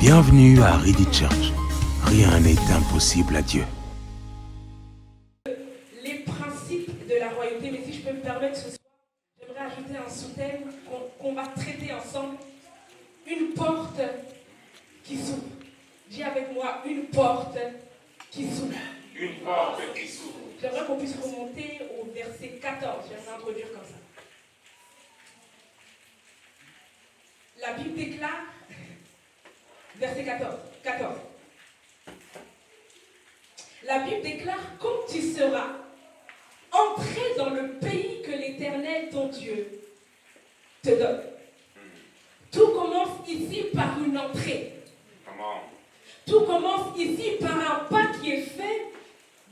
Bienvenue à Ready Church. Rien n'est impossible à Dieu. Les principes de la royauté, mais si je peux me permettre ce soir, j'aimerais ajouter un sous-thème qu'on va traiter ensemble. Une porte qui s'ouvre. Dis avec moi, une porte qui s'ouvre. Une porte qui s'ouvre. J'aimerais qu'on puisse remonter au verset 14. J'aimerais introduire comme ça. La Bible déclare, verset 14. La Bible déclare, quand tu seras entré dans le pays que l'Éternel, ton Dieu, te donne. Tout commence ici par une entrée. Tout commence ici par un pas qui est fait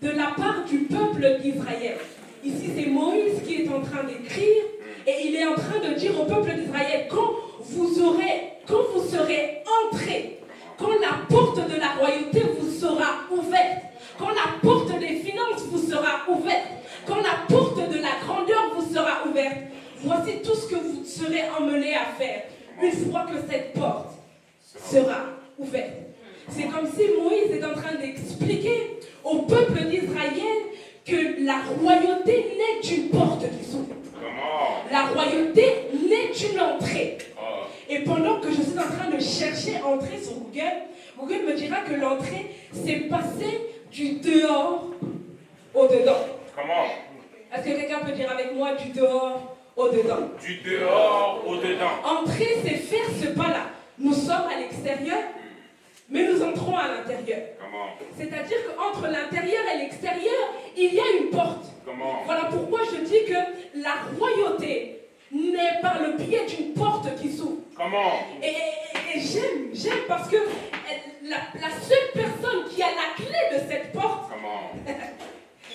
de la part du peuple d'Israël. Ici, c'est Moïse qui est en train d'écrire et il est en train de dire au peuple d'Israël, quand vous serez entrés, quand la porte de la royauté vous sera ouverte, quand la porte des finances vous sera ouverte, quand la porte de la grandeur vous sera ouverte, voici tout ce que vous serez emmenés à faire une fois que cette porte sera ouverte. C'est comme si Moïse est en train d'expliquer au peuple d'Israël que la royauté n'est une porte qui s'ouvre. La royauté n'est une entrée. Et pendant que je suis en train de chercher entrée sur Google me dira que l'entrée, c'est passer du dehors au dedans. Est-ce que quelqu'un peut dire avec moi du dehors au dedans? Du dehors au dedans. Entrer, c'est faire ce pas-là. Nous sommes à l'extérieur, mais nous entrons à l'intérieur. C'est-à-dire qu'entre l'intérieur et l'extérieur, il y a une porte. Voilà pourquoi je dis que la royauté n'est par le biais d'une porte qui s'ouvre. Et j'aime parce que la seule personne qui a la clé de cette porte,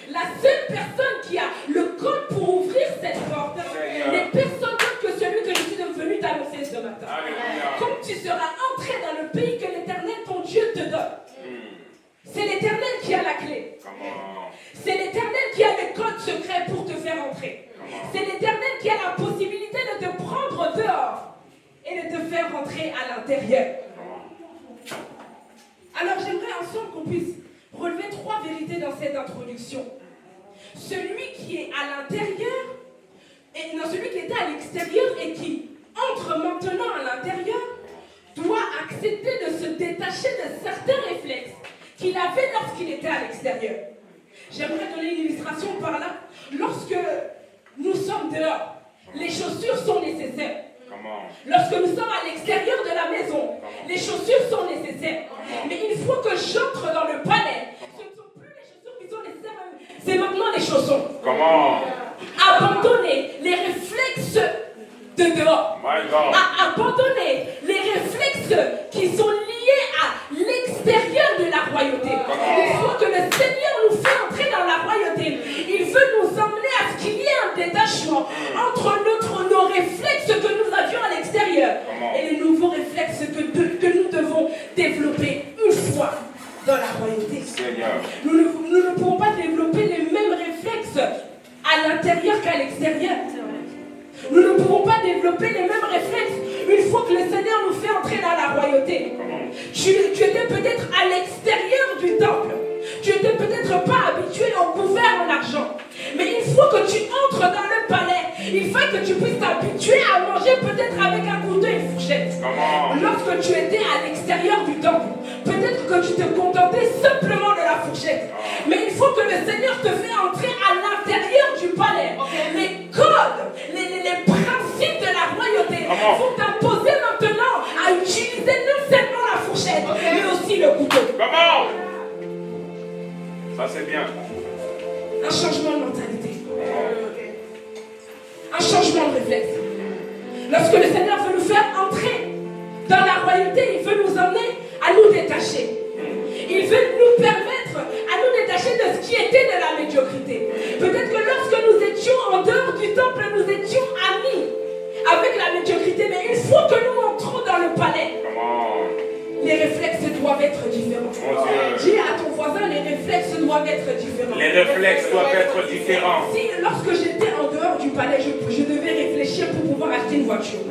la seule personne qui a le code pour ouvrir cette porte, n'est personne d'autre que celui que je suis venu t'annoncer ce matin. Quand tu seras entré dans le pays que l'Éternel, ton Dieu, te donne, c'est l'Éternel qui a la clé. C'est l'Éternel qui a les codes secrets pour te faire entrer. C'est l'Éternel qui a la possibilité de te prendre dehors et de te faire rentrer à l'intérieur. Alors j'aimerais ensemble qu'on puisse relever 3 vérités dans cette introduction. Celui qui est à l'intérieur, et non, celui qui était à l'extérieur et qui entre maintenant à l'intérieur, doit accepter de se détacher de certains réflexes qu'il avait lorsqu'il était à l'extérieur. J'aimerais donner une illustration par là. Lorsque nous sommes dehors, les chaussures sont nécessaires. Lorsque nous sommes à l'extérieur de la maison, les chaussures sont nécessaires. Mais une fois que j'entre dans le palais, ce ne sont plus les chaussures qui sont nécessaires, c'est maintenant les chaussons. Abandonner les réflexes de dehors. Abandonner les réflexes qui sont liés à l'extérieur de la royauté. Il faut que le Seigneur nous fait entrer dans la royauté. Il veut nous emmener à ce qu'il y ait un détachement entre nos réflexes que nous avions à l'extérieur et les nouveaux réflexes que nous devons développer une fois dans la royauté. Nous ne pouvons pas développer les mêmes réflexes à l'intérieur qu'à l'extérieur. Nous ne pouvons pas développer les mêmes réflexes une fois que le Seigneur nous fait entrer dans la royauté. Tu étais peut-être à l'extérieur du temple. Tu n'étais peut-être pas habitué au couvert en argent. Mais une fois que tu entres dans le palais, il faut que tu puisses t'habituer à manger peut-être avec un couteau et une fourchette. Lorsque tu étais à l'extérieur du temple, peut-être que tu te contentais simplement de la fourchette. Mais il faut que le Seigneur te fait entrer à l'intérieur du palais. Les codes, les principes de la royauté vont t'imposer maintenant à utiliser non seulement la fourchette, mais aussi le couteau. Ça c'est bien. Un changement de mentalité. Un changement de réflexe. Lorsque le Seigneur veut nous faire entrer dans la royauté, il veut nous emmener à nous détacher. Il veut nous permettre à nous détacher de ce qui était de la médiocrité. Peut-être que lorsque nous étions en dehors du temple, nous étions amis avec la médiocrité. Mais une fois que nous entrons dans le palais, les réflexes doivent être différents. Dis à ton voisin, les réflexes doivent être différents. Les réflexes doivent être différents. Si lorsque j'étais en dehors du palais, je devais réfléchir pour pouvoir acheter une voiture.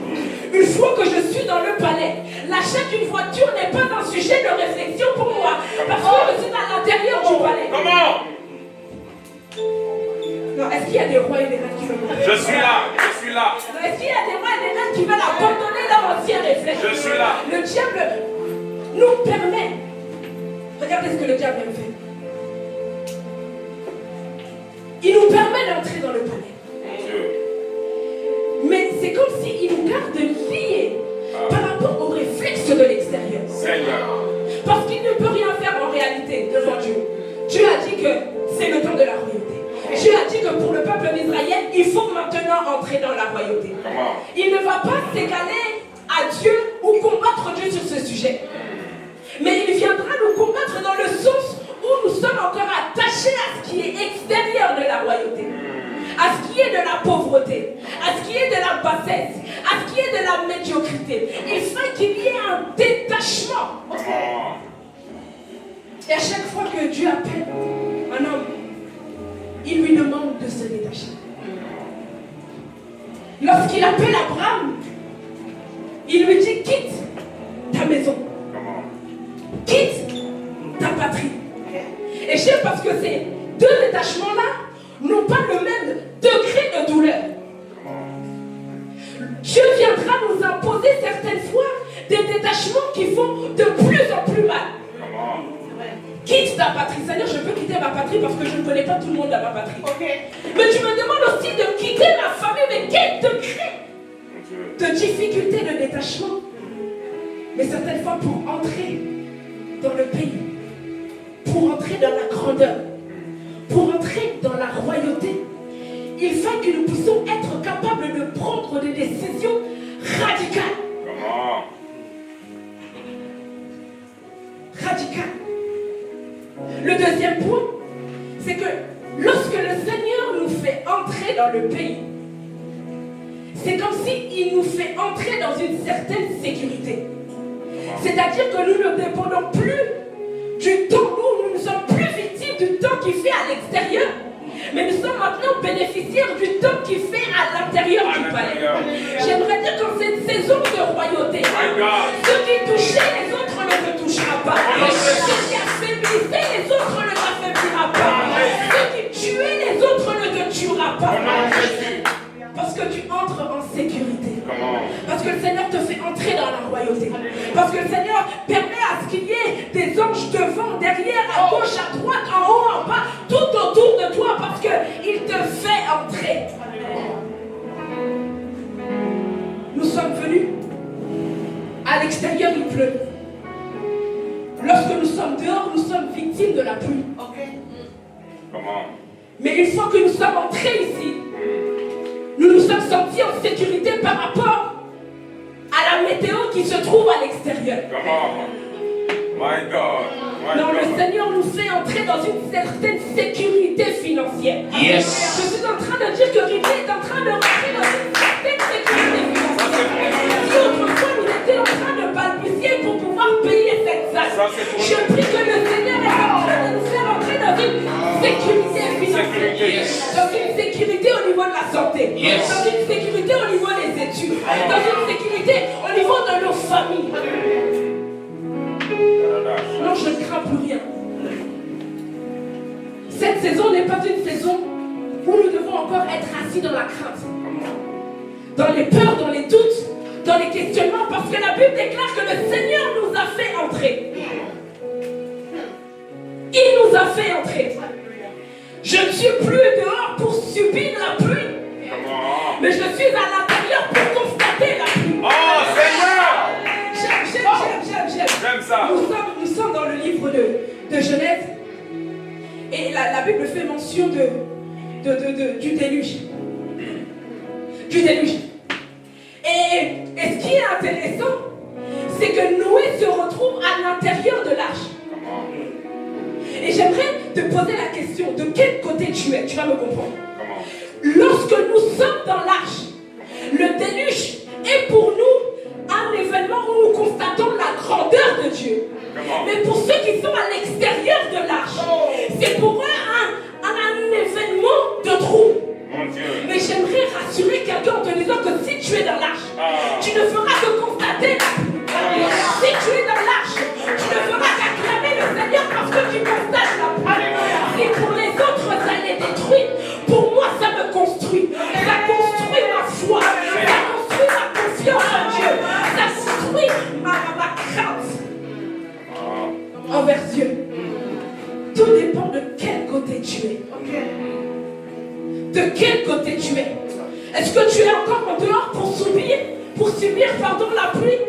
Une fois que je suis dans le palais, la J'achète une voiture n'est pas un sujet de réflexion pour moi. Parce que je suis à l'intérieur du palais. Comment? Non, est-ce qu'il y a des rois et des reines qui veulent mourir? Je suis là, je suis là. Est-ce qu'il y a des rois et des reines qui veulent abandonner leur ancien réflexe? Je suis là. Le diable nous permet. Regardez ce que le diable fait. Il nous permet d'entrer dans le palais. Mon Dieu. Mais c'est comme s'il nous garde liés par rapport aux réflexes de l'extérieur. Seigneur. Parce qu'il ne peut rien faire en réalité devant Dieu. Dieu a dit que c'est le temps de la royauté. Dieu a dit que pour le peuple d'Israël, il faut maintenant entrer dans la royauté. Comment? Il ne va pas s'égaler à Dieu ou combattre Dieu sur ce sujet. Mais il viendra nous combattre dans le sens où nous sommes encore attachés à ce qui est extérieur de la royauté. À ce qui est de la pauvreté, à ce qui est de la bassesse, à ce qui est de la médiocrité. Il faut qu'il y ait un détachement. Comment? Et à chaque fois que Dieu appelle un homme, il lui demande de se détacher. Lorsqu'il appelle Abraham, il lui dit quitte ta maison, Comment? quitte ta patrie. Et j'aime parce que ces deux détachements-là n'ont pas le même degré de douleur. Dieu viendra nous imposer certaines fois des détachements qui font de plus en plus mal. Comment? Quitte ta patrie. Seigneur, je peux quitter ma patrie parce que je ne connais pas tout le monde dans ma patrie. Mais tu me demandes aussi de quitter ma famille. Mais quel degré de difficulté de détachement. Mais certaines fois pour entrer dans le pays, pour entrer dans la grandeur, pour entrer dans la royauté, il faut que nous puissions être capables de prendre des décisions radicales. Comment? Radicales. Le deuxième point, c'est que lorsque le Seigneur nous fait entrer dans le pays, c'est comme s'il nous fait entrer dans une certaine sécurité. C'est-à-dire que nous ne dépendons plus du temps, nous ne sommes plus victimes du temps qu'il fait à l'extérieur, mais nous sommes maintenant bénéficiaires du temps qu'il fait à l'intérieur du palais. J'aimerais dire qu'en cette saison de royauté, ce qui touchait les autres ne te touchera pas. Ce qui affaiblissait les autres ne t'affaiblira pas. Ce qui tuait les autres ne te tuera pas. Parce que tu entres en sécurité. Parce que le Seigneur te fait entrer dans la royauté. Parce que le Seigneur permet à ce qu'il y ait des anges devant, derrière, à gauche, à droite, en haut, en bas, tout autour de toi. Parce qu'il te fait entrer. Nous sommes venus. À l'extérieur, il pleut. Lorsque nous sommes dehors, nous sommes victimes de la pluie. Comment? Mais une fois que nous sommes entrés ici, nous nous sommes sentis en sécurité par rapport à la météo qui se trouve à l'extérieur. Comment? My God. Non, le Seigneur nous fait entrer dans une certaine sécurité financière. Yes. Je suis en train de dire que Rivière est en train de rentrer dans une certaine sécurité financière. Si autrefois nous étions en train de balbutier pour pouvoir payer cette salle, je prie que le Seigneur est en train de nous faire entrer dans une sécurité financière. Dans une sécurité au niveau de la santé. Dans une sécurité au niveau des études. Dans une sécurité au niveau de nos familles. Non, je ne crains plus rien. Cette saison n'est pas une saison où nous devons encore être assis dans la crainte, dans les peurs, dans les doutes, dans les questionnements, parce que la Bible déclare que le Seigneur nous a fait entrer. Il nous a fait entrer. Je ne suis plus dehors pour subir la pluie, mais je suis à l'intérieur pour constater la pluie. Oh Seigneur! J'aime ça. Nous sommes dans le livre de Genèse. Et la Bible fait mention du déluge. Du déluge. Et ce qui est intéressant, c'est que Noé se retrouve à l'intérieur de l'arche. Et j'aimerais te poser la question, de quel côté tu es? Tu vas me comprendre. Lorsque nous sommes dans l'arche, le déluge est pour nous un événement où nous constatons la grandeur de Dieu. Mais pour ceux qui sont à l'extérieur de l'arche, c'est pour eux un événement de trouble. Mais j'aimerais rassurer quelqu'un en te disant que si tu es dans l'arche, tu ne feras que constater la pluie. Si envers Dieu. Tout dépend de quel côté tu es. De quel côté tu es. Est-ce que tu es encore en dehors pour subir la pluie?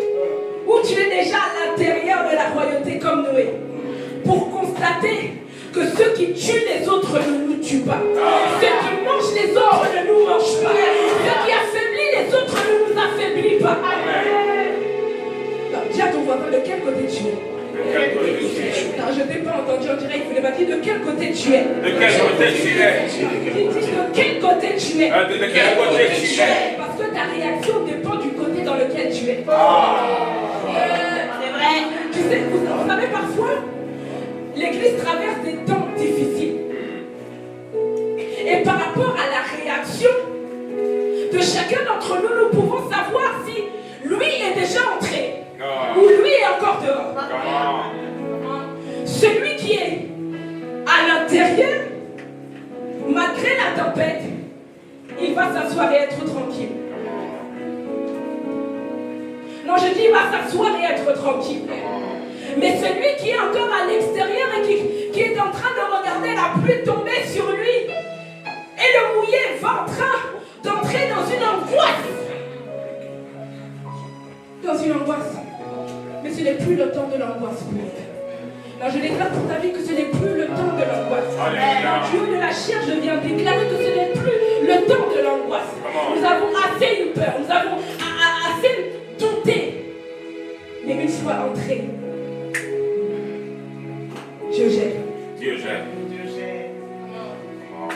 Ou tu es déjà à l'intérieur de la royauté comme Noé? Pour constater que ceux qui tuent les autres ne nous tuent pas. Ceux qui mangent les autres ne nous mangent pas. Ceux qui affaiblissent les autres ne nous affaiblit pas. Dis à ton voisin de quel côté tu es. Non, je t'ai pas entendu, on dirait qu'il voulait pas dire de quel côté tu es. De quel côté tu es? De quel côté tu es. De quel côté tu es? Parce que ta réaction dépend du côté dans lequel tu es. C'est vrai. Tu sais, vous savez, parfois, l'Église traverse des temps difficiles. Et par rapport à la réaction de chacun d'entre nous, nous pouvons savoir si lui est déjà entré ou lui est encore dehors. Celui qui est à l'intérieur, malgré la tempête, il va s'asseoir et être tranquille. Non, je dis il va s'asseoir et être tranquille. Mais celui qui est encore à l'extérieur et qui est en train de regarder la pluie tomber sur lui et le mouiller va en train d'entrer dans une angoisse. Dans une angoisse. Mais ce n'est plus le temps de l'angoisse pour lui. Non, je déclare pour ta vie que ce n'est plus le temps de l'angoisse. Dieu de la chair, je viens déclarer que ce n'est plus le temps de l'angoisse. Nous avons assez eu peur, nous avons assez douté. Mais une fois entré, Dieu gère. Dieu gère.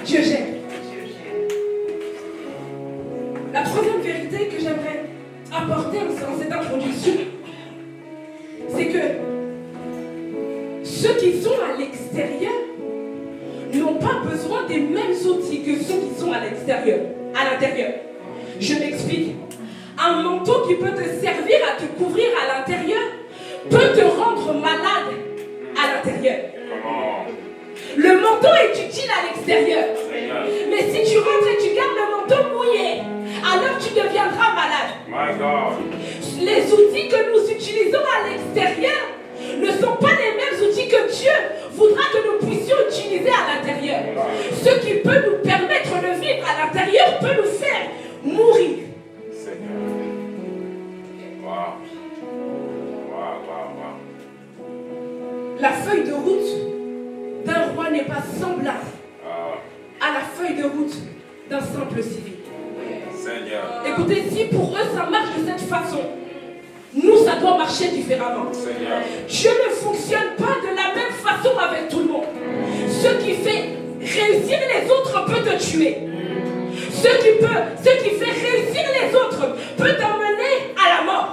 Dieu gère. La troisième vérité que j'aimerais apporter en cette introduction, c'est que ceux qui sont à l'extérieur n'ont pas besoin des mêmes outils que ceux qui sont à l'extérieur, à l'intérieur. Je m'explique. Un manteau qui peut te servir à te couvrir à l'intérieur peut te rendre malade à l'intérieur. Le manteau est utile à l'extérieur. Mais si tu rentres et tu gardes le manteau mouillé, alors tu deviendras malade. Les outils que nous utilisons à l'extérieur ne sont pas les mêmes outils que Dieu voudra que nous puissions utiliser à l'intérieur. Ce qui peut nous permettre de vivre à l'intérieur peut nous faire mourir. La feuille de route d'un roi n'est pas semblable à la feuille de route d'un simple civil. Écoutez, si pour eux ça marche de cette façon, nous ça doit marcher différemment. Dieu ne fonctionne pas de la même façon avec tout le monde. Ce qui fait réussir les autres peut te tuer. Ce qui fait réussir les autres peut t'emmener à la mort.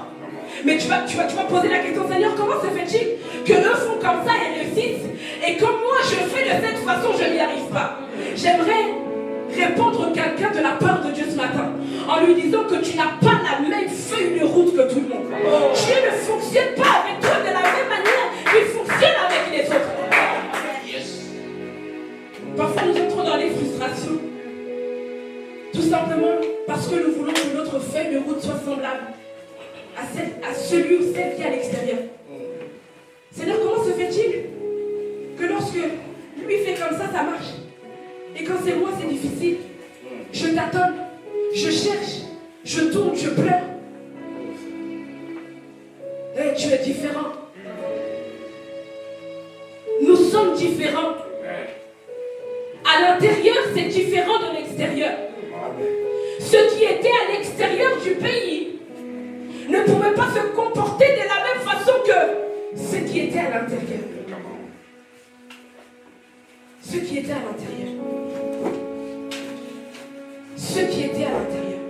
Mais tu vas poser la question, Seigneur, comment se fait-il que eux font comme ça et réussissent et que moi je fais de cette façon, je n'y arrive pas? J'aimerais répondre quelqu'un de la part de Dieu ce matin en lui disant que tu n'as pas la même feuille de route que tout le monde. Dieu ne fonctionne pas avec toi de la même manière qu'il fonctionne avec les autres. Parfois nous entrons dans les frustrations tout simplement parce que nous voulons que notre feuille de route soit semblable à celui ou celle qui est à l'extérieur. Seigneur, comment se fait-il que lorsque lui fait comme ça, ça marche? Et quand c'est moi, c'est difficile. Je tâtonne, je cherche, je tourne, je pleure. Et tu es différent. Nous sommes différents. À l'intérieur, c'est différent de l'extérieur. Ceux qui étaient à l'extérieur du pays ne pouvaient pas se comporter de la même façon que ceux qui étaient à l'intérieur. Ceux qui étaient à l'intérieur. Ceux qui étaient à l'intérieur.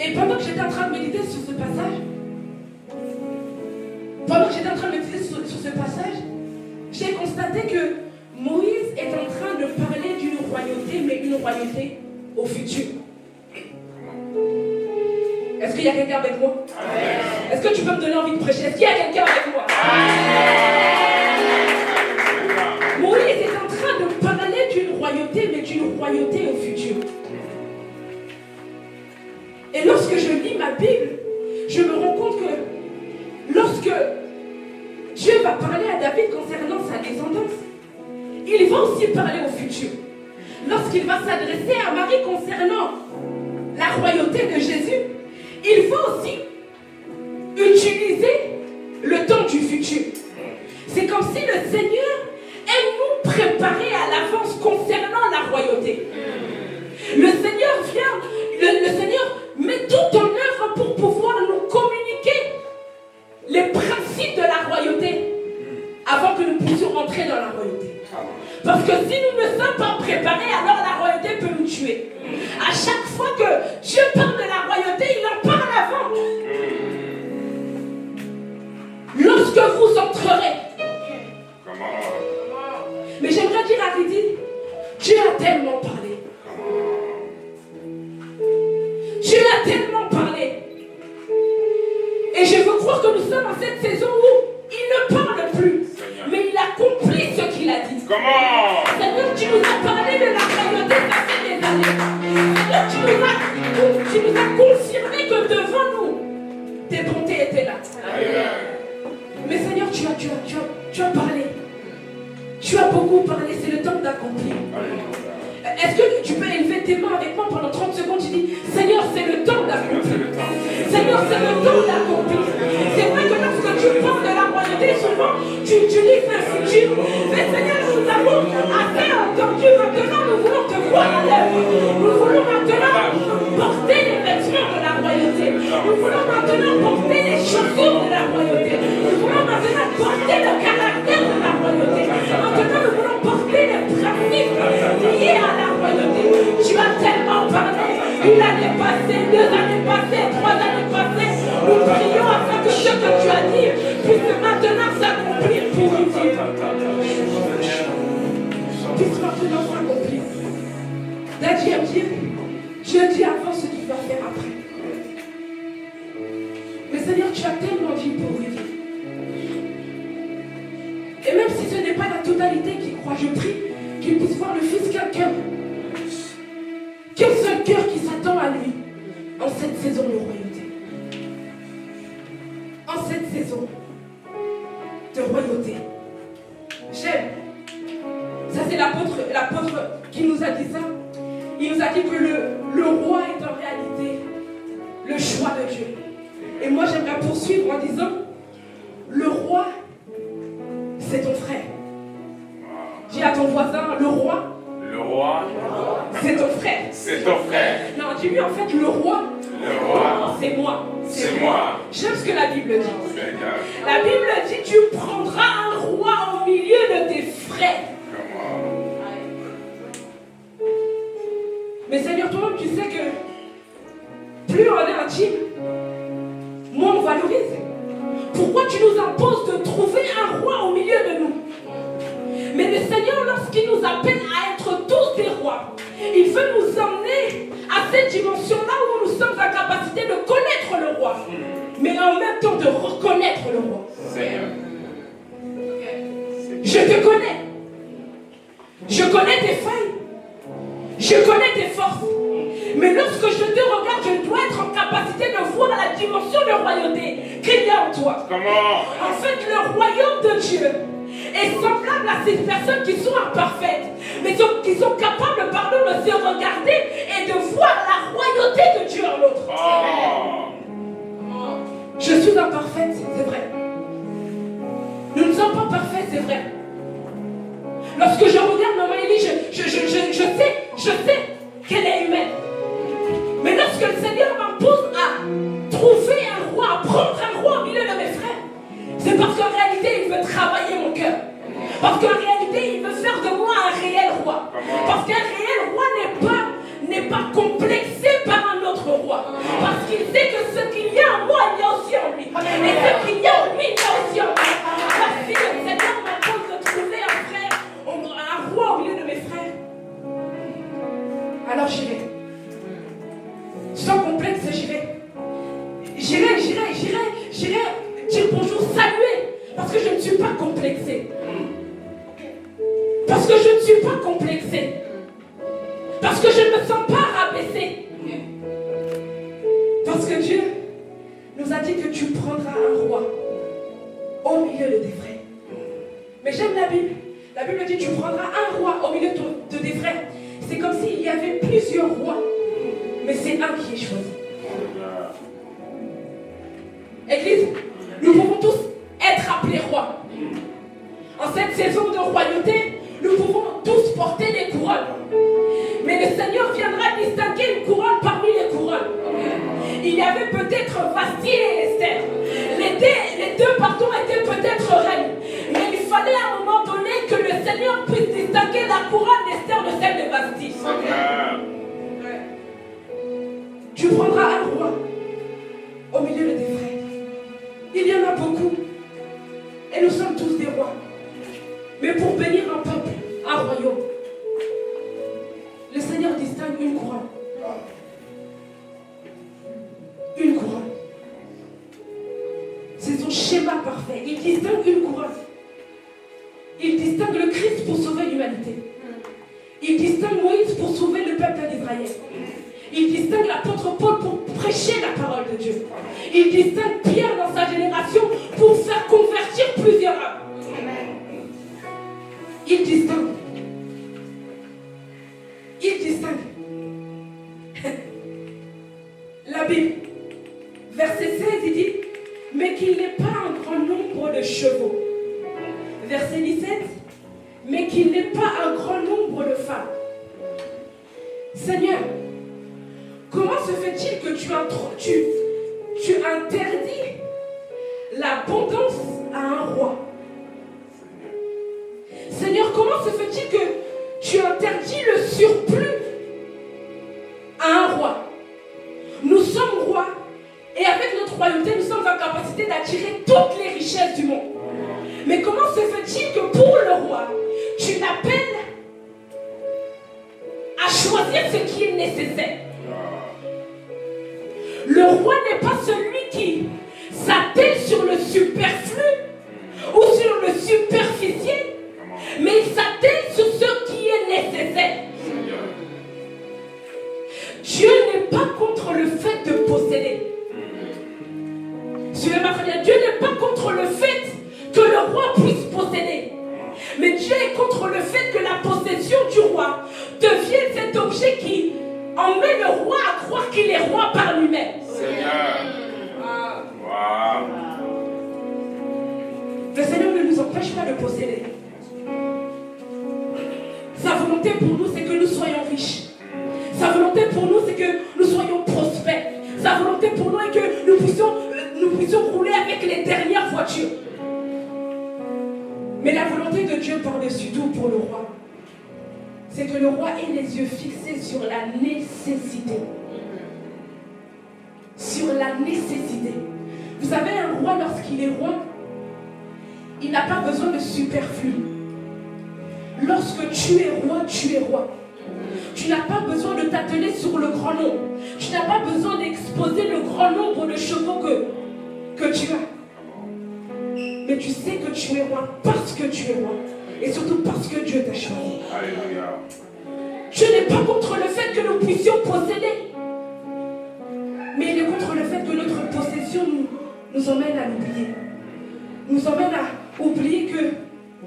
Et pendant que j'étais en train de méditer sur ce passage, j'ai constaté que Moïse est en train de parler d'une royauté, mais une royauté au futur. Est-ce qu'il y a quelqu'un avec moi? Est-ce que tu peux me donner envie de prêcher? Est-ce qu'il y a quelqu'un avec moi? Moïse est en train de parler d'une royauté, mais d'une royauté au futur. Et lorsque je lis ma Bible, je me rends compte que lorsque Dieu va parler à David, David concernant sa descendance, il va aussi parler au futur. Lorsqu'il va s'adresser à Marie concernant la royauté de Jésus, il va aussi utiliser le temps du futur. C'est comme si le Seigneur aime nous préparer à l'avance concernant la royauté. Le Seigneur vient, le Seigneur met tout en œuvre pour pouvoir nous communiquer les principes de la royauté avant que nous puissions entrer dans la royauté. Parce que si nous ne sommes pas préparés, alors la royauté peut nous tuer. À chaque fois que Dieu parle de la royauté, il en parle avant. Lorsque vous entrerez. Mais j'aimerais dire à Ridi, Dieu a tellement parlé. Dieu a tellement parlé. Et je veux croire que nous sommes dans cette saison où il ne parle plus, mais il accomplit ce qu'il a dit. Seigneur, tu nous as parlé de la royauté, ça fait des années. Seigneur, tu nous as confirmé que devant nous, tes bontés étaient là. Mais Seigneur, tu as parlé. Tu as beaucoup parlé, c'est le temps d'accomplir. Est-ce que tu peux élever tes mains avec moi pendant 30 secondes? Tu dis, Seigneur, c'est le temps d'accomplir. Seigneur, c'est le temps d'accomplir. C'est vrai que lorsque tu parles de la royauté, souvent, tu utilises le futur. Mais Seigneur, nous avons assez entendu. Maintenant, nous voulons te voir à l'œuvre. Nous voulons maintenant porter les vêtements de la royauté. Nous voulons maintenant porter les chaussures de la royauté. Nous voulons maintenant porter le caractère de la royauté. Maintenant, nous voulons porter les principes liés à la royauté. Tu as tellement parlé. Une année passée, 2 années passées, 3 années passées. Nous prions afin que ce que tu as dit puisse maintenant s'accomplir pour nous. Puisse maintenant s'accomplir. Daddy aime dire, Dieu dit avant ce qu'il va faire après. Mais Seigneur, tu as tellement dit pour vivre. Et même si ce n'est pas la totalité qui croit, je prie qu'il puisse voir le Fils quelqu'un. Qu'un seul cœur qui s'attend à lui en cette saison de royauté. En cette saison de royauté. J'aime. Ça c'est l'apôtre qui nous a dit ça. Il nous a dit que le roi est en réalité le choix de Dieu. Et moi j'aimerais poursuivre en disant, le roi, c'est ton frère. Dis à ton voisin, le roi. Le roi, c'est ton frère. C'est ton frère. Non, dis-lui en fait, le roi, c'est moi. C'est moi. J'aime ce que la Bible dit. La Bible dit, tu prendras un roi au milieu de tes frères. Mais Seigneur, toi-même, tu sais que plus on est intime, moins on valorise. Pourquoi tu nous imposes de trouver un roi au milieu de nous? Mais le Seigneur, lorsqu'il nous appelle à être tous des rois, il veut nous emmener à cette dimension-là où nous sommes en capacité de connaître le roi, mais en même temps de reconnaître le roi. Je te connais. Je connais tes failles. Je connais tes forces. Mais lorsque je te regarde, je dois être en capacité de voir la dimension de royauté qu'il y a en toi. En fait, le royaume de Dieu est semblable à ces personnes qui sont imparfaites, mais qui sont capables, pardon, de se regarder et de voir la royauté de Dieu en l'autre. Je suis imparfaite, c'est vrai. Nous ne sommes pas parfaits, c'est vrai. Lorsque je regarde Maman Élie, je sais qu'elle est humaine. Mais lorsque le Seigneur m'impose à trouver un roi, à prendre un roi au milieu de mes frères, c'est parce qu'en réalité, il veut travailler mon cœur. Parce qu'en réalité, il veut faire de moi un réel roi. Parce qu'un réel roi n'est pas complexé par un autre roi. Parce qu'il sait que ce qu'il y a en moi, il y a aussi en lui. Et ce qu'il y a en lui, il y a aussi en moi. Alors si le Seigneur m'impose de trouver un frère, un roi au milieu de mes frères, alors j'irai. Sans complexe, j'irai. J'irai dire bonjour, saluer. Parce que je ne suis pas complexé. Parce que je ne suis pas complexé. Parce que je ne me sens pas rabaissé. Parce que Dieu nous a dit que tu prendras un roi au milieu de tes frères. Mais j'aime la Bible. La Bible dit tu prendras un roi au milieu de tes frères. C'est comme s'il y avait plusieurs rois. Mais c'est un qui est choisi. Église, nous pouvons tous être appelés rois. En cette saison de royauté, nous pouvons tous porter des couronnes. Mais le Seigneur viendra distinguer une couronne parmi les couronnes. Il y avait peut-être Vasti et Esther. Les deux étaient peut-être reines. Mais il fallait à un moment donné que le Seigneur puisse distinguer la couronne d'Esther de celle de Vasti. Tu prendras un roi au milieu de tes frères. Il y en a beaucoup. Et nous sommes tous des rois. Mais pour bénir un peuple, un royaume, le Seigneur distingue une couronne. Une couronne. C'est son schéma parfait. Il distingue une couronne. Il distingue le Christ pour sauver l'humanité. Il distingue Moïse pour sauver le peuple d'Israël. Il distingue l'apôtre Paul pour prêcher la parole de Dieu. Il distingue Pierre dans sa génération pour faire convertir plusieurs hommes. Il distingue. Il distingue. La Bible, verset 16, il dit, mais qu'il n'ait pas un grand nombre de chevaux. Verset 17, mais qu'il n'ait pas un grand nombre de femmes. Seigneur, comment se fait-il que tu interdis l'abondance à un roi? Seigneur, comment se fait-il que tu interdis le surplus à un roi? Nous sommes rois et avec notre royauté, nous sommes en capacité d'attirer toutes les richesses du monde. Mais comment se fait-il que pour le roi, tu l'appelles à choisir ce qui est nécessaire? Le roi n'est pas celui qui s'attelle sur le superflu ou sur le superficiel, mais il s'attelle sur ce qui est nécessaire. Dieu n'est pas contre le fait de posséder. Suivez-moi très bien. Dieu n'est pas contre le fait que le roi puisse posséder. Mais Dieu est contre le fait que la possession du roi devienne cet objet qui emmène le roi à croire qu'il est roi par lui-même. Seigneur. Wow. Le Seigneur ne nous empêche pas de posséder. Sa volonté pour nous, c'est que nous soyons riches. Sa volonté pour nous, c'est que nous soyons prospères. Sa volonté pour nous est que nous puissions rouler avec les dernières voitures. Mais la volonté de Dieu par-dessus tout pour le roi, c'est que le roi ait les yeux fixés sur la nécessité. Sur la nécessité. Vous savez, un roi, lorsqu'il est roi, il n'a pas besoin de superflu. Lorsque tu es roi, tu es roi. Tu n'as pas besoin de t'atteler sur le grand nombre. Tu n'as pas besoin d'exposer le grand nombre de chevaux que tu as. Mais tu sais que tu es roi parce que tu es roi. Et surtout parce que Dieu t'a choisi. Alléluia. Dieu n'est pas contre le fait que nous puissions posséder. Mais il est contre le fait que notre possession nous emmène à l'oublier. Nous emmène à oublier que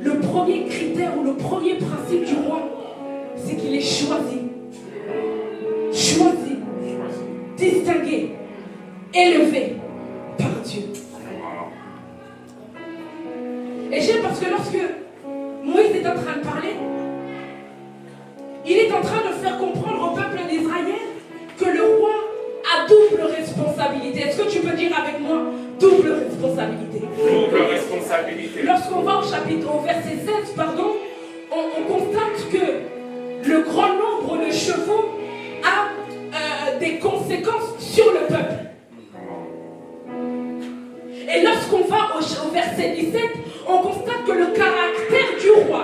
le premier critère ou le premier principe du roi, c'est qu'il est choisi. Choisi. Distingué. Élevé par Dieu. Et j'aime parce que lorsque Moïse est en train de parler, il est en train de faire comprendre au peuple d'Israël que le roi a double responsabilité. Est-ce que tu peux dire avec moi double responsabilité? Double responsabilité. Lorsqu'on va au verset 16, on constate que le grand nombre de chevaux a des conséquences sur le peuple. Et lorsqu'on va au verset 17, on constate que le caractère du roi,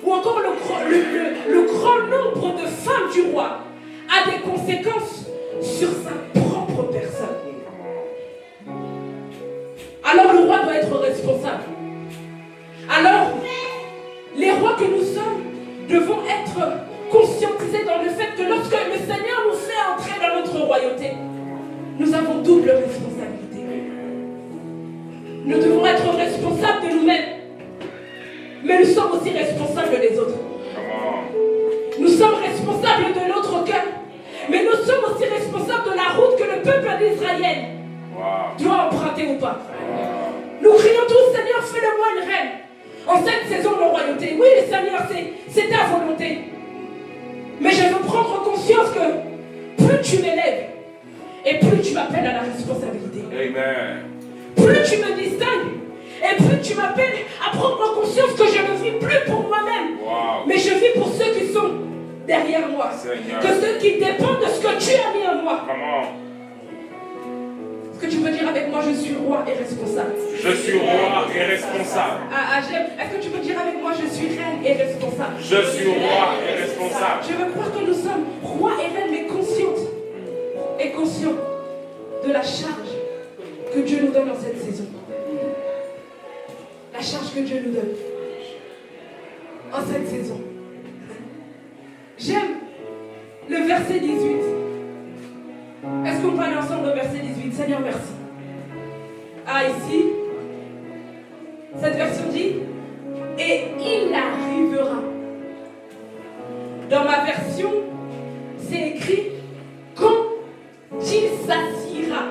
ou encore le grand nombre de femmes du roi, a des conséquences sur sa propre personne. Alors le roi doit être responsable. Alors, les rois que nous sommes devons être conscientisés dans le fait que lorsque le Seigneur nous fait entrer dans notre royauté, nous avons double responsabilité. Nous devons être responsables de nous-mêmes. mais nous sommes aussi responsables des autres. Nous sommes responsables de notre cœur, mais nous sommes aussi responsables de la route que le peuple d'Israël doit emprunter ou pas. Nous crions tous, Seigneur, fais de moi une reine en cette saison de royauté. Oui, Seigneur, c'est ta volonté. Mais je veux prendre conscience que plus tu m'élèves et plus tu m'appelles à la responsabilité. Amen. Plus tu me distingues et plus tu m'appelles à prendre conscience que je ne vis plus pour moi-même, mais je vis pour ceux qui sont derrière moi, Seigneur. que ceux qui dépendent de ce que tu as mis en moi. Est-ce que tu peux dire avec moi, je suis roi et responsable? Je suis roi et responsable. J'aime. Est-ce que tu peux dire avec moi, je suis reine et responsable? Je suis roi et responsable. Je veux croire que nous sommes rois et reines, mais conscientes et conscients de la charge que Dieu nous donne dans cette saison. La charge que Dieu nous donne en cette saison. J'aime le verset 18. Est-ce qu'on peut aller ensemble au verset 18? Seigneur, merci. Ici, cette version dit, et il arrivera. Dans ma version, c'est écrit, quand il s'assiera.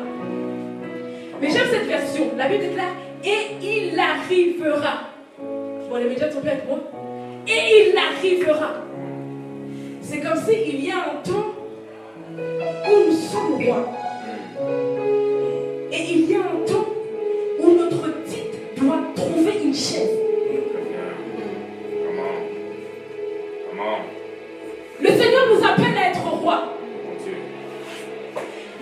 Mais j'aime cette version. La Bible déclare, et il arrivera. Bon, les médias sont bien avec moi. Et il arrivera. C'est comme s'il y a un temps où nous sommes rois. Et il y a un temps où notre titre doit trouver une chaise. Le Seigneur nous appelle à être rois.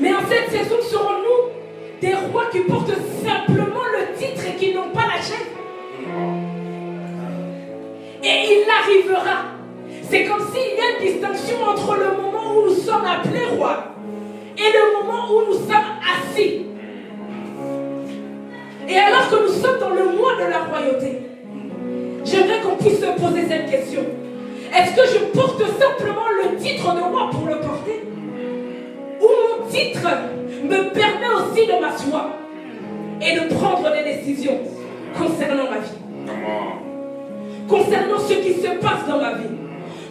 Mais en cette saison, serons-nous des rois qui portent simplement le titre et qui n'ont pas la chaise? Et il arrivera. C'est comme s'il y a une distinction entre le moment où nous sommes appelés rois et le moment où nous sommes assis. Et alors que nous sommes dans le mois de la royauté, j'aimerais qu'on puisse se poser cette question. Est-ce que je porte simplement le titre de roi pour le porter? Ou mon titre me permet aussi de m'asseoir et de prendre des décisions concernant ma vie, concernant ce qui se passe dans ma vie,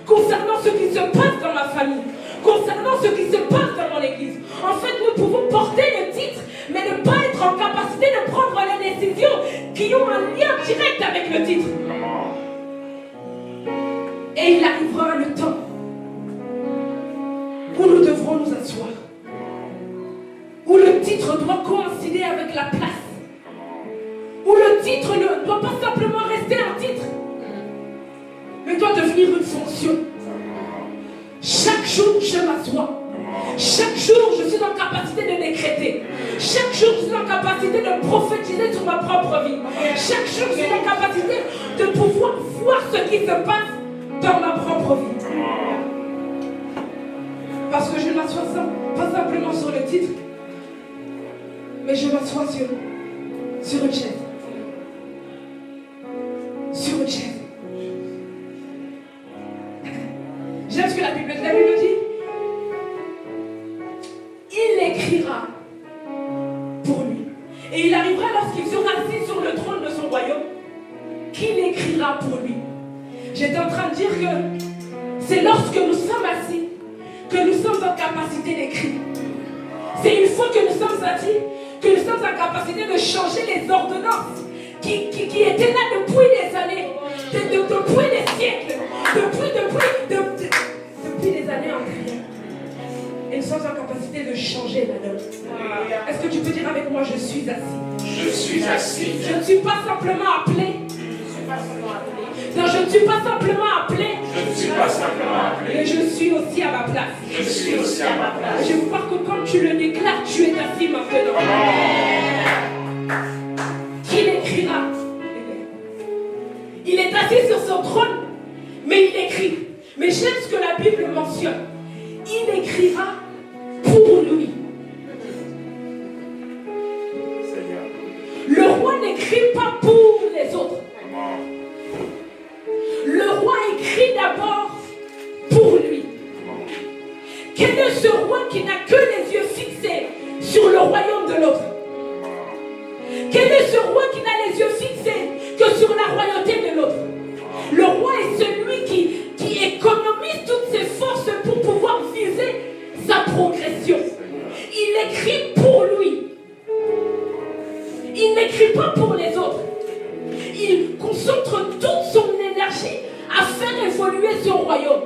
concernant ce qui se passe dans ma famille, concernant ce qui se passe dans mon église? En fait, nous pouvons porter le titre, mais ne pas être en capacité de prendre les décisions qui ont un lien direct avec le titre. Et il arrivera le temps où nous devrons nous asseoir, où le titre doit coïncider avec la place, où le titre ne doit pas simplement rester un titre, mais doit devenir une fonction. Chaque jour, je m'assois. Chaque jour, je suis en capacité de décréter. Chaque jour, je suis en capacité de prophétiser sur ma propre vie. Chaque jour, je suis en capacité de pouvoir voir ce qui se passe dans ma propre vie. Parce que je ne m'assois pas simplement sur le titre, mais je m'assois sur une chaise. Sur une chaise. J'aime ce que la Bible dit. Il écrira pour lui. Et il arrivera lorsqu'il sera assis sur le trône de son royaume, qu'il écrira pour lui. J'étais en train de dire que c'est lorsque nous sommes assis que nous sommes en capacité d'écrire. C'est une fois que nous sommes assis que nous sommes en capacité de changer les ordonnances qui étaient là depuis des années, depuis des siècles, depuis des années antérieures. Et nous sommes en capacité de changer la donne. Est-ce que tu peux dire avec moi, je suis assis? Je suis assis. Je ne suis pas simplement appelé. Non, je ne suis pas simplement appelé. Je ne suis pas simplement appelé. Mais je suis aussi à ma place. Je suis aussi à ma place. Je veux croire que quand tu le déclares, tu es assis maintenant. Qu'il écrira. Il est assis sur son trône, mais il écrit. Mais j'aime ce que la Bible mentionne. Il écrira pour lui. Seigneur. Le roi n'écrit pas pour les autres. Le roi écrit d'abord pour lui. Quel est ce roi qui n'a que les yeux fixés sur le royaume de l'autre? Quel est ce roi qui n'a les yeux fixés que sur la royauté de l'autre? possession. Il écrit pour lui. Il n'écrit pas pour les autres. Il concentre toute son énergie à faire évoluer son royaume.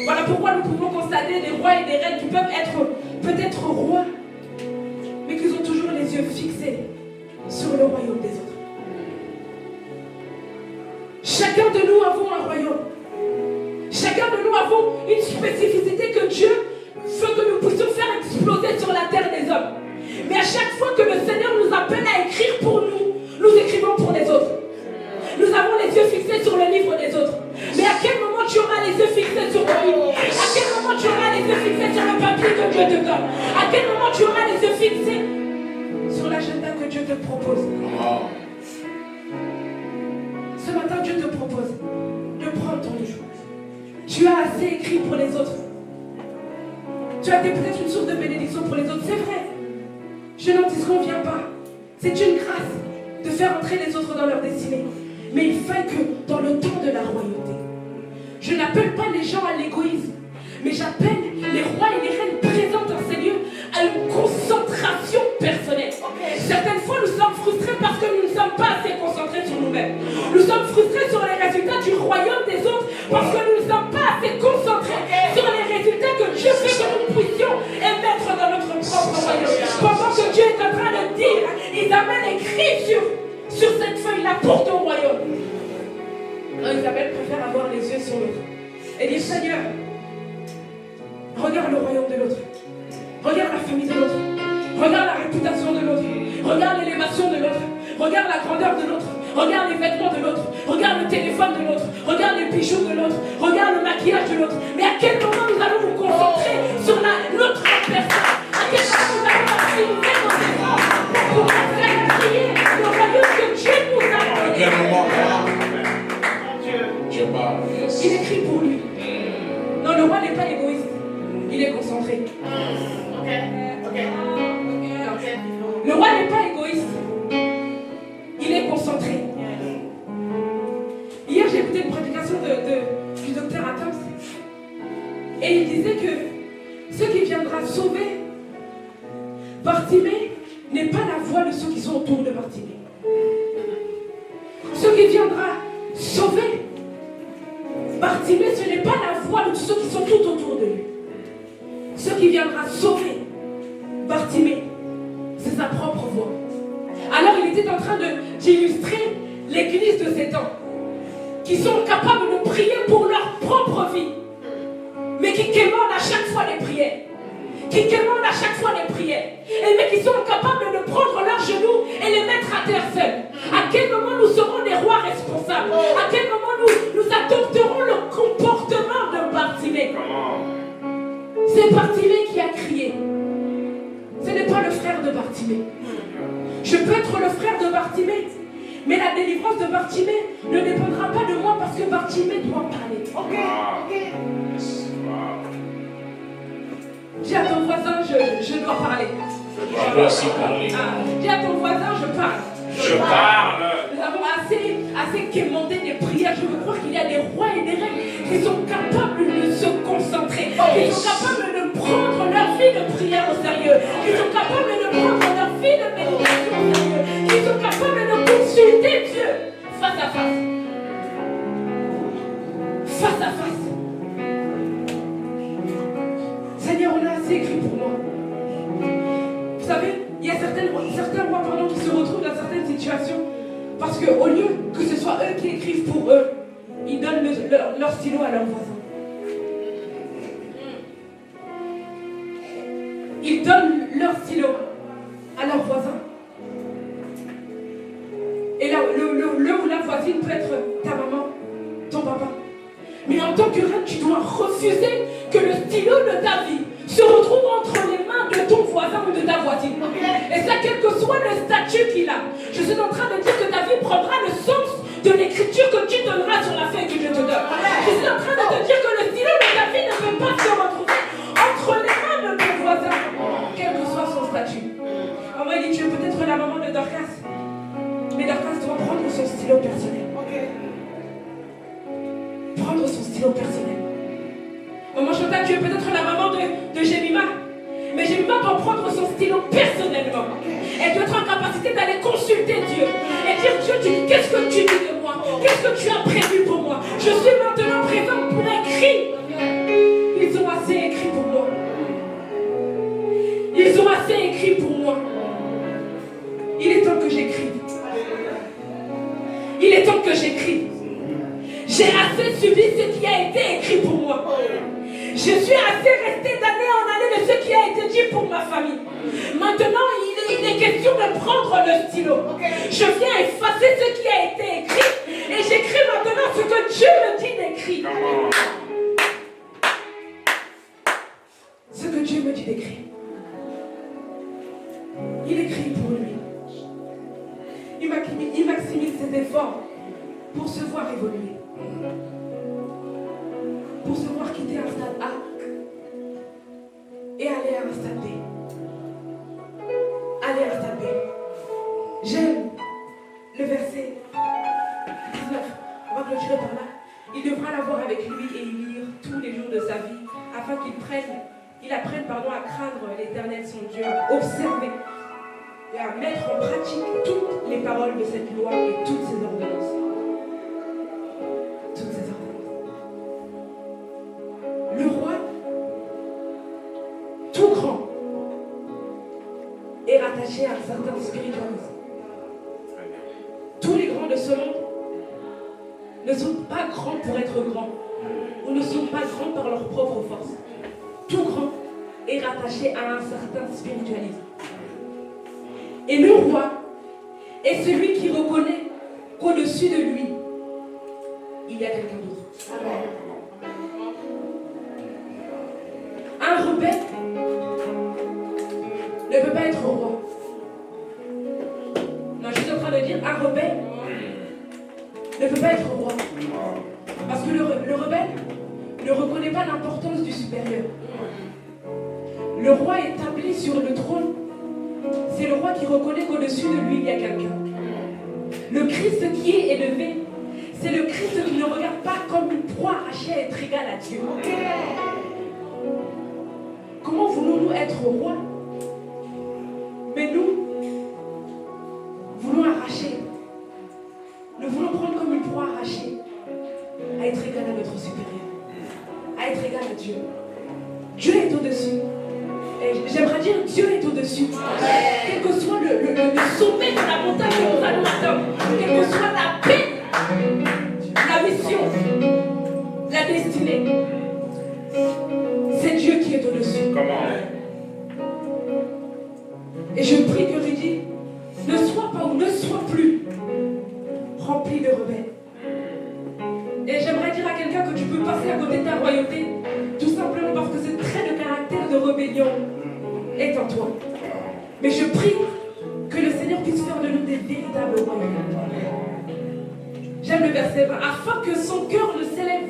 Voilà pourquoi nous pouvons constater des rois et des reines qui peuvent être peut-être rois, mais qui ont toujours les yeux fixés sur le royaume des autres. Chacun de nous avons un royaume. Chacun de nous avons une spécificité que Dieu veut que nous puissions faire exploser sur la terre des hommes. Mais à chaque fois que le Seigneur nous appelle à écrire pour nous, nous écrivons pour les autres. Nous avons les yeux fixés sur le livre des autres. Mais à quel moment tu auras les yeux fixés sur le livre? À quel moment tu auras les yeux fixés sur le papier que Dieu te donne? À quel moment tu auras les yeux fixés sur l'agenda que Dieu te propose? Ce matin, Dieu te propose de prendre ton livre. Tu as assez écrit pour les autres. Tu as été peut-être une source de bénédiction pour les autres. C'est vrai. Je n'en disconviens pas. C'est une grâce de faire entrer les autres dans leur destinée. Mais il fait que dans le temps de la royauté, je n'appelle pas les gens à l'égoïsme, mais j'appelle les rois et les reines présents dans ces lieux à une concentration personnelle. Certaines fois, nous sommes frustrés parce que nous ne sommes pas assez concentrés sur nous-mêmes. Nous sommes frustrés sur les résultats du royaume des autres parce que nous ne sommes pas assez concentrés sur les résultats que Dieu fait que nous puissions émettre dans notre propre royaume. Pendant que Dieu est en train de dire, Isabelle écrit sur cette feuille-là pour ton royaume. Non, Isabelle préfère avoir les yeux sur l'autre et dire, Seigneur, regarde le royaume de l'autre. Regarde la famille de l'autre. Regarde la réputation de l'autre. Regarde l'élévation de l'autre. Regarde la grandeur de l'autre. Regarde les vêtements de l'autre. Regarde le téléphone de l'autre. Regarde les bijoux de l'autre. Regarde le maquillage de l'autre. Mais à quel moment nous allons nous concentrer sur notre personne? À quel moment nous allons maximiser nos efforts pour faire crier le royaume que Dieu nous a donné? À quel moment? Il écrit pour lui. Non, le roi n'est pas égoïste. Il est concentré. Le roi n'est pas égoïste. Il est concentré. Hier, j'ai écouté une prédication du docteur Adams. Et il disait que ce qui viendra sauver Bartimée n'est pas la voix de ceux qui sont autour de Bartimée. Ce qui viendra sauver Bartimée, ce n'est pas la voix de ceux qui sont tout autour de lui. Ce qui viendra sauver Bartimée, c'est sa propre voix. Alors il était en train d'illustrer l'église de ces temps, qui sont capables de prier pour leur propre vie, mais qui quémandent à chaque fois les prières. Qui quémandent à chaque fois les prières. Mais qui sont capables de prendre leurs genoux et les mettre à terre seuls. À quel moment nous serons des rois responsables? À quel moment nous adopterons le comportement de Bartimée? C'est Bartimée qui a crié. Ce n'est pas le frère de Bartimée. Je peux être le frère de Bartimée, mais la délivrance de Bartimée ne dépendra pas de moi parce que Bartimée doit parler. Dis à ton voisin, je dois parler. Je dois aussi parler. Dis à ton voisin, je parle. Je parle. Nous avons assez quémandé des prières. Je veux croire qu'il y a des rois et des reines qui sont capables de se concentrer, qui sont capables de prendre leur vie de prière au sérieux, qui sont capables de prendre leur vie de méditation au sérieux, qui sont capables de consulter Dieu face à face. Face à face. Seigneur, on a assez écrit pour moi. Vous savez, il y a certains rois qui se retrouvent dans certaines situations parce qu'au lieu que ce soit eux qui écrivent pour eux, ils donnent leur stylo à leurs voisins. Ils donnent leur stylo à leurs voisins. Et là, le ou la voisine peut être ta maman, ton papa. Mais en tant que reine, tu dois refuser que le stylo de ta vie se retrouve entre les mains de ton voisin ou de ta voisine. Et ça, quel que soit le statut qu'il a. Je suis en train de dire que ta vie prendra le sens de l'écriture que tu donneras sur la feuille que je te donne. Je suis en train de te dire que le stylo de ta vie ne peut pas se retrouver entre les mains de ton voisin, quel que soit son statut. Maman, il dit, tu es peut-être la maman de Dorcas, mais Dorcas doit prendre son stylo personnel. Prendre son stylo personnel. Maman Chantal, tu es peut-être la maman de Jemima, doit prendre son stylo personnellement. Elle doit être en capacité d'aller consulter Dieu et dire Dieu, qu'est-ce que tu dis de moi? Qu'est-ce que tu as prévu pour moi? Je suis maintenant présent pour écrire. Ils ont assez écrit pour moi. Ils ont assez écrit pour moi. Il est temps que j'écrive. Il est temps que j'écrive. J'ai assez subi ce qui a été écrit pour moi. Je suis assez resté d'année en année de ce qui a été dit pour ma famille. Maintenant, il est question de prendre le stylo. Je viens effacer ce qui a été écrit et j'écris maintenant ce que Dieu me dit d'écrire. Ce que Dieu me dit d'écrire. Il écrit pour lui. Il maximise ses efforts pour se voir évoluer. Pour se voir quitter un stade A et aller à un stade B. Aller à un stade B. J'aime le verset 19. On va clôturer par là. Il devra l'avoir avec lui et y lire tous les jours de sa vie afin qu'il apprenne à craindre l'Éternel son Dieu, à observer et à mettre en pratique toutes les paroles de cette loi et toutes ses ordonnances. Toutes ces ordonnances. Le roi, tout grand, est rattaché à un certain spiritualisme. Tous les grands de ce monde ne sont pas grands pour être grands, ou ne sont pas grands par leur propre force. Tout grand est rattaché à un certain spiritualisme. Et le roi est celui qui reconnaît qu'au-dessus de lui, il y a quelqu'un d'autre. Un rebelle ne peut pas être roi. Non, je suis en train de dire, un rebelle ne peut pas être roi. Parce que le rebelle ne reconnaît pas l'importance du supérieur. Le roi établi sur le trône, c'est le roi qui reconnaît qu'au-dessus de lui, il y a quelqu'un. Le Christ qui est élevé, c'est le Christ qui ne regarde pas comme une proie arrachée à être égal à Dieu. Comment voulons-nous être rois? Mais nous voulons arracher. Nous voulons prendre comme une proie arrachée à être égal à notre supérieur, à être égal à Dieu. Dieu est au-dessus. Et j'aimerais dire Dieu est au-dessus. Quel que soit le sommet de la montagne que nous allons atteindre, quelle que soit la paix, la mission, la destinée, c'est Dieu qui est au-dessus. Et je prie que Rudy ne soit pas ou ne soit plus rempli de rebelles. Et j'aimerais dire à quelqu'un que tu peux passer à côté de ta royauté, tout simplement parce que ce trait de caractère de rébellion est en toi. Mais je prie que le Seigneur puisse faire de nous des véritables royaumes. J'aime le verset 20. Afin que son cœur ne s'élève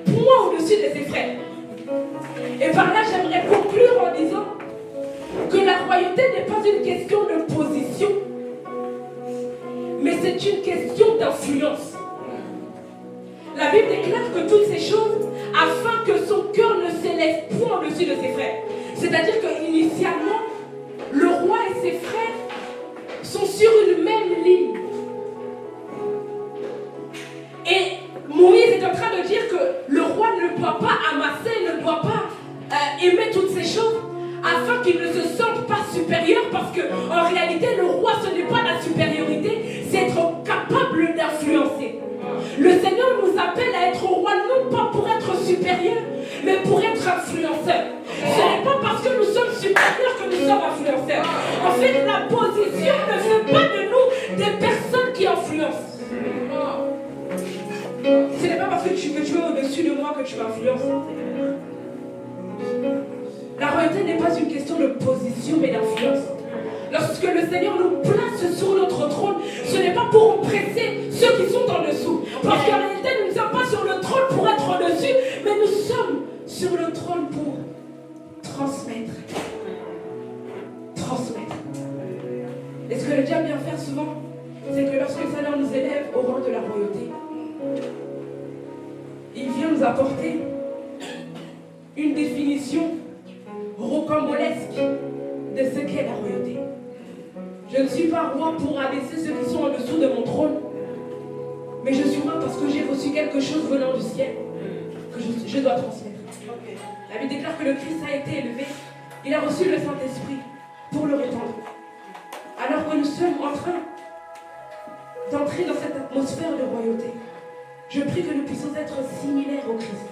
point au-dessus de ses frères. Et par là, j'aimerais conclure en disant que la royauté n'est pas une question de position, mais c'est une question d'influence. La Bible déclare que toutes ces choses, afin que son cœur ne s'élève point au-dessus de ses frères. C'est-à-dire qu'initialement, le roi et ses frères sont sur une même ligne. Et Moïse est en train de dire que le roi ne doit pas amasser, ne doit pas aimer toutes ces choses, afin qu'il ne se sente pas supérieur, parce qu'en réalité, le roi, ce n'est pas la supériorité, c'est être capable d'influencer. Le Seigneur nous appelle à être roi, non pas pour être supérieur, mais pour être influenceur. Ce n'est pas parce que nous sommes supérieurs que nous sommes influenceurs. En fait, la position ne fait pas de nous des personnes qui influencent. Ce n'est pas parce que tu es au-dessus de moi que tu m'influences. La royauté n'est pas une question de position, mais d'influence. Lorsque le Seigneur nous place sur notre trône, ce n'est pas pour oppresser ceux qui sont en dessous. Parce qu'en réalité, nous ne sommes pas sur le trône pour être au-dessus, mais nous sommes sur le trône pour transmettre. Transmettre. Et ce que le diable vient faire souvent, c'est que lorsque le Seigneur nous élève au rang de la royauté, il vient nous apporter une définition rocambolesque de ce qu'est la royauté. Je ne suis pas roi pour abaisser ceux qui sont en dessous de mon trône, mais je suis roi parce que j'ai reçu quelque chose venant du ciel que je dois transmettre. La Bible déclare que le Christ a été élevé, il a reçu le Saint-Esprit pour le répandre. Alors que nous sommes en train d'entrer dans cette atmosphère de royauté, je prie que nous puissions être similaires au Christ.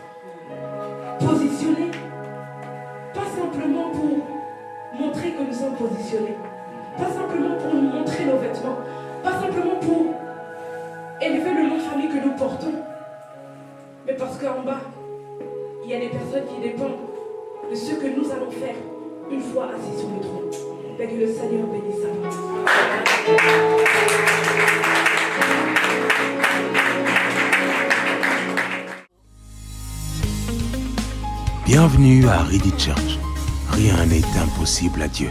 Positionnés, pas simplement pour montrer que nous sommes positionnés, pas simplement pour nous montrer nos vêtements, pas simplement pour élever le nom de famille que nous portons, mais parce qu'en bas, il y a des personnes qui dépendent de ce que nous allons faire une fois assis sur le trône. Que le Seigneur bénisse sa parole. Bienvenue à Reedy Church. Rien n'est impossible à Dieu.